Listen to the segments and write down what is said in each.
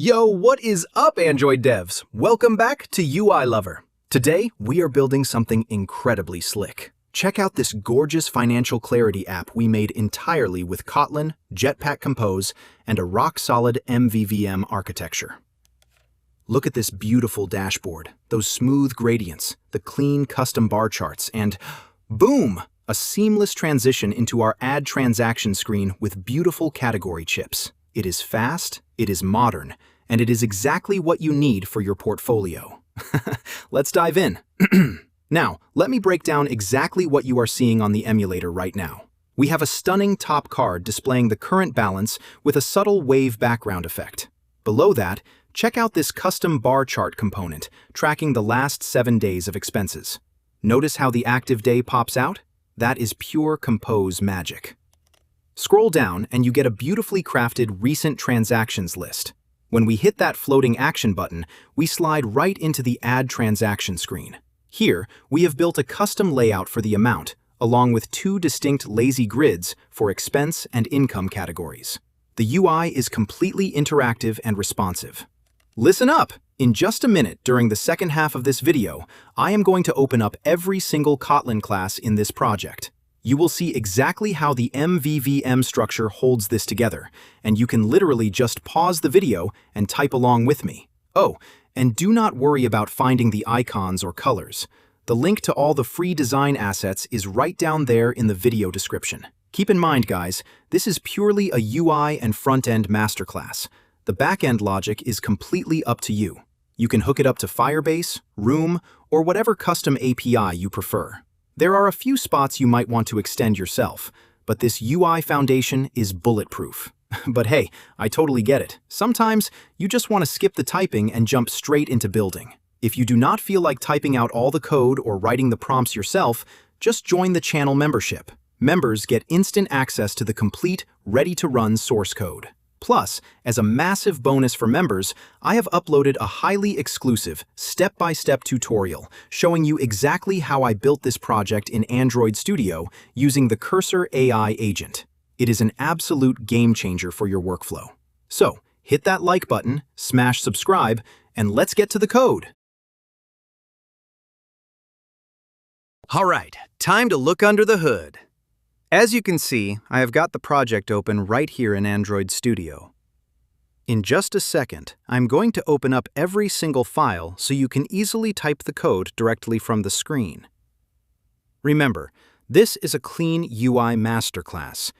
Yo, what is up, Android devs? Welcome back to UiLover. Today, we are building something incredibly slick. Check out this gorgeous financial clarity app we made entirely with Kotlin, Jetpack Compose, and a rock-solid MVVM architecture. Look at this beautiful dashboard, those smooth gradients, the clean custom bar charts, and boom! A seamless transition into our add transaction screen with beautiful category chips. It is fast, it is modern, and it is exactly what you need for your portfolio. Let's dive in. Now, let me break down exactly what you are seeing on the emulator right now. We have a stunning top card displaying the current balance with a subtle wave background effect. Below that, check out this custom bar chart component tracking the last 7 days of expenses. Notice how the active day pops out? That is pure Compose magic. Scroll down and you get a beautifully crafted recent transactions list. When we hit that floating action button, we slide right into the Add Transaction screen. Here, we have built a custom layout for the amount, along with 2 distinct lazy grids for expense and income categories. The UI is completely interactive and responsive. Listen up! In just a minute during the second half of this video, I am going to open up every single Kotlin class in this project. You will see exactly how the MVVM structure holds this together, and you can literally just pause the video and type along with me. Oh, and do not worry about finding the icons or colors. The link to all the free design assets is right down there in the video description. Keep in mind, guys, this is purely a UI and front-end masterclass. The back-end logic is completely up to you. You can hook it up to Firebase, Room, or whatever custom API you prefer. There are a few spots you might want to extend yourself, but this UI foundation is bulletproof. But hey, I totally get it. Sometimes you just want to skip the typing and jump straight into building. If you do not feel like typing out all the code or writing the prompts yourself, just join the channel membership. Members get instant access to the complete, ready-to-run source code. Plus, as a massive bonus for members, I have uploaded a highly exclusive, step-by-step tutorial showing you exactly how I built this project in Android Studio using the Cursor AI agent. It is an absolute game changer for your workflow. So, hit that like button, smash subscribe, and let's get to the code. All right, time to look under the hood. As you can see, I have got the project open right here in Android Studio. In just a second, I'm going to open up every single file so you can easily type the code directly from the screen. Remember, this is a clean UI masterclass.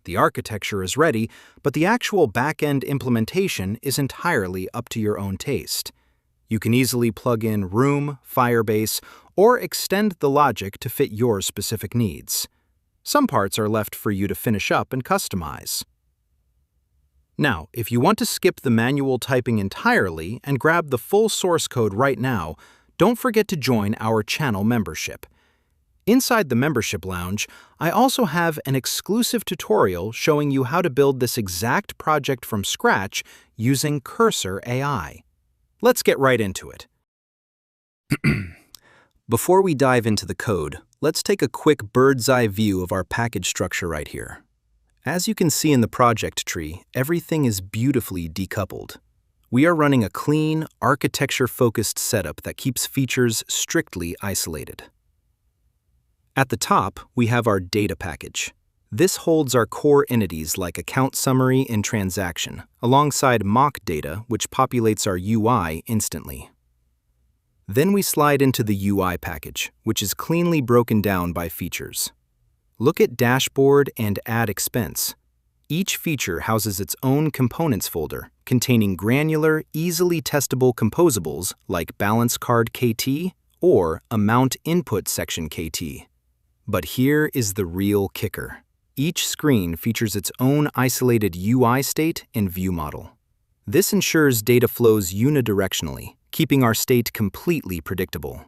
The architecture is ready, but the actual back-end implementation is entirely up to your own taste. You can easily plug in Room, Firebase, or extend the logic to fit your specific needs. Some parts are left for you to finish up and customize. Now, if you want to skip the manual typing entirely and grab the full source code right now, don't forget to join our channel membership. Inside the membership lounge, I also have an exclusive tutorial showing you how to build this exact project from scratch using Cursor AI. Let's get right into it. Before we dive into the code, let's take a quick bird's-eye view of our package structure right here. As you can see in the project tree, everything is beautifully decoupled. We are running a clean, architecture-focused setup that keeps features strictly isolated. At the top, we have our data package. This holds our core entities like AccountSummary and transaction, alongside mock data, which populates our UI instantly. Then we slide into the UI package, which is cleanly broken down by features. Look at Dashboard and Add Expense. Each feature houses its own components folder, containing granular, easily testable composables like BalanceCard KT or Amount Input Section KT. But here is the real kicker. Each screen features its own isolated UiState and ViewModel. This ensures data flows unidirectionally, keeping our state completely predictable.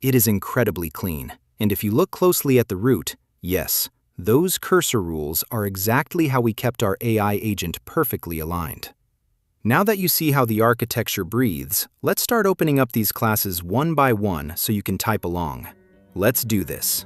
It is incredibly clean, and if you look closely at the root, yes, those cursor rules are exactly how we kept our AI agent perfectly aligned. Now that you see how the architecture breathes, let's start opening up these classes one by one so you can type along. Let's do this.